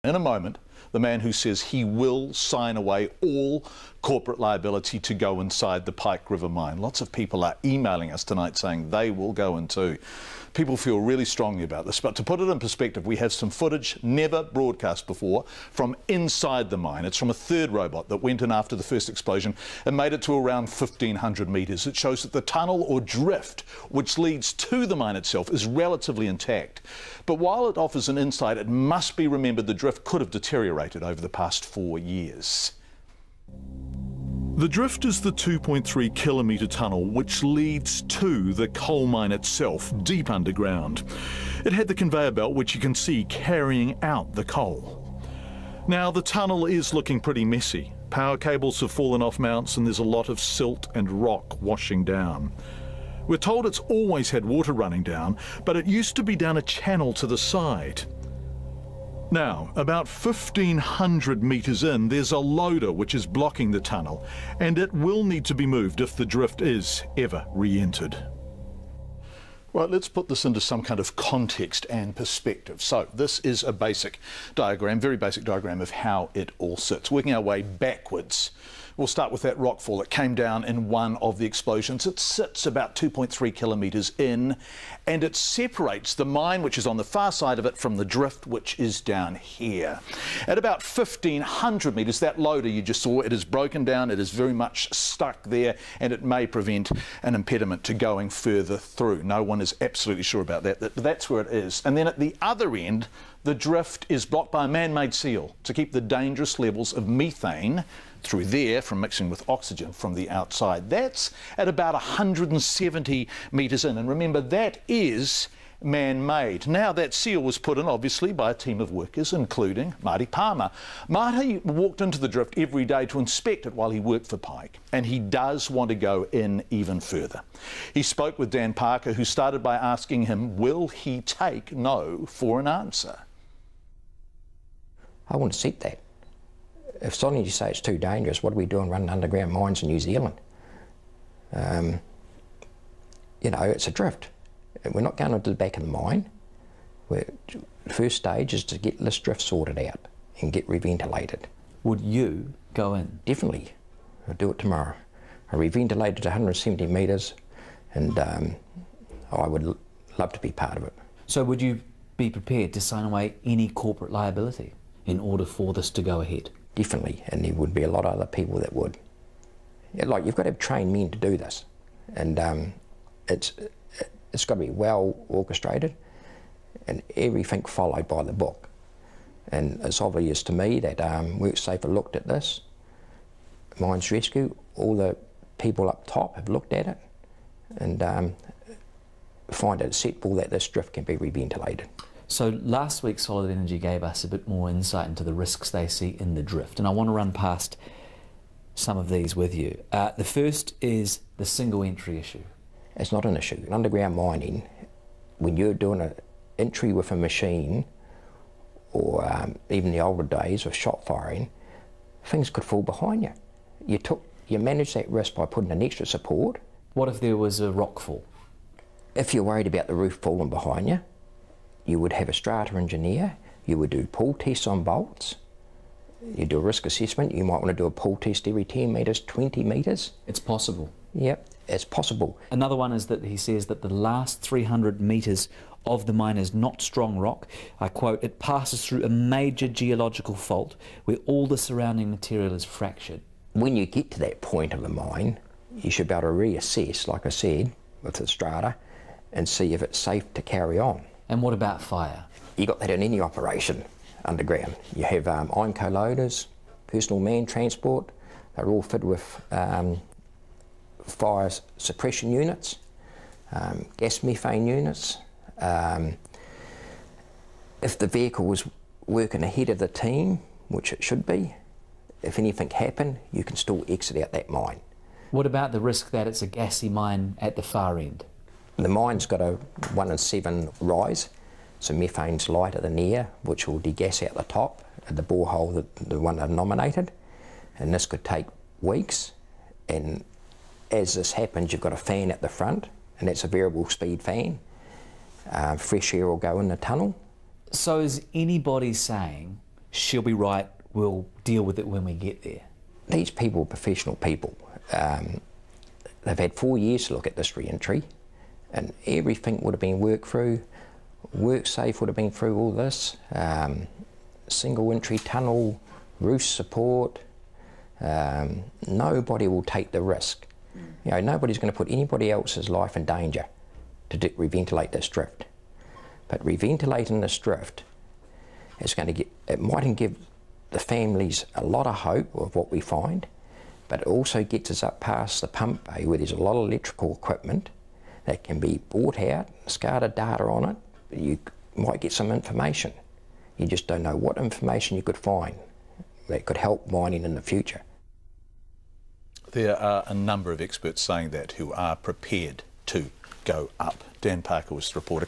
In a moment, the man who says he will sign away all corporate liability to go inside the Pike River mine. Lots of people are emailing us tonight saying they will go in too. People feel really strongly about this, but to put it in perspective, we have some footage never broadcast before from inside the mine. It's from a third robot that went in after the first explosion and made it to around 1,500 metres. It shows that the tunnel or drift which leads to the mine itself is relatively intact. But while it offers an insight, it must be remembered the drift could have deteriorated over the past 4 years. The drift is the 2.3 kilometre tunnel which leads to the coal mine itself, deep underground. It had the conveyor belt which you can see carrying out the coal. Now the tunnel is looking pretty messy. Power cables have fallen off mounts and there's a lot of silt and rock washing down. We're told it's always had water running down, but it used to be down a channel to the side. Now, about 1,500 metres in, there's a loader which is blocking the tunnel, and it will need to be moved if the drift is ever re-entered. Right, let's put this into some kind of context and perspective. So this is a basic diagram, very basic diagram of how it all sits. Working our way backwards, we'll start with that rockfall that came down in one of the explosions. It sits about 2.3 kilometres in, and it separates the mine, which is on the far side of it, from the drift, which is down here. At about 1,500 metres, that loader you just saw, it is broken down, it is very much stuck there, and it may prevent an impediment to going further through. No one is absolutely sure about that, but that's where it is. And then at the other end, the drift is blocked by a man-made seal to keep the dangerous levels of methane through there from mixing with oxygen from the outside. That's at about 170 metres in, and remember that is man-made. Now that seal was put in obviously by a team of workers including Marty Palmer. Marty walked into the drift every day to inspect it while he worked for Pike, and he does want to go in even further. He spoke with Dan Parker, who started by asking him, will he take no for an answer? I wouldn't accept that. If suddenly you say it's too dangerous, what are we doing running underground mines in New Zealand? You know, it's a drift. We're not going into the back of the mine. The first stage is to get this drift sorted out and get reventilated. Would you go in? Definitely. I'll do it tomorrow. I reventilated 170 metres, and I would love to be part of it. So would you be prepared to sign away any corporate liability in order for this to go ahead? Definitely, and there would be a lot of other people that would. Like, you've got to have trained men to do this, and it's got to be well orchestrated and everything followed by the book. And it's obvious to me that WorkSafer looked at this, Mines Rescue, all the people up top have looked at it and find it acceptable that this drift can be reventilated. So last week Solid Energy gave us a bit more insight into the risks they see in the drift, and I want to run past some of these with you. The first is the single entry issue. It's not an issue. In underground mining, when you're doing an entry with a machine, or even the older days of shot firing, things could fall behind you. You manage that risk by putting an extra support. What if there was a rock fall? If you're worried about the roof falling behind you, you would have a strata engineer, you would do pull tests on bolts, you do a risk assessment, you might want to do a pull test every 10 metres, 20 metres. It's possible. Yep, it's possible. Another one is that he says that the last 300 metres of the mine is not strong rock. I quote, it passes through a major geological fault where all the surrounding material is fractured. When you get to that point of the mine, you should be able to reassess, like I said, with the strata, and see if it's safe to carry on. And what about fire? You got that in any operation underground. You have iron co-loaders, personal man transport, they're all fitted with fire suppression units, gas methane units. If the vehicle was working ahead of the team, which it should be, if anything happened, you can still exit out that mine. What about the risk that it's a gassy mine at the far end? The mine's got a 1 in 7 rise, so methane's lighter than air, which will degas out the top at the borehole, the one they've nominated, and this could take weeks. And as this happens, you've got a fan at the front, and that's a variable speed fan. Fresh air will go in the tunnel. So is anybody saying she'll be right, we'll deal with it when we get there? These people are professional people. They've had 4 years to look at this re-entry, and everything would have been worked through. WorkSafe would have been through all this. Single entry tunnel, roof support. Nobody will take the risk. You know, nobody's going to put anybody else's life in danger to reventilate this drift. But reventilating this drift is going to get, it mightn't give the families a lot of hope of what we find, but it also gets us up past the pump bay where there's a lot of electrical equipment that can be bought out, SCADA data on it. You might get some information. You just don't know what information you could find that could help mining in the future. There are a number of experts saying that who are prepared to go up. Dan Parker was the reporter.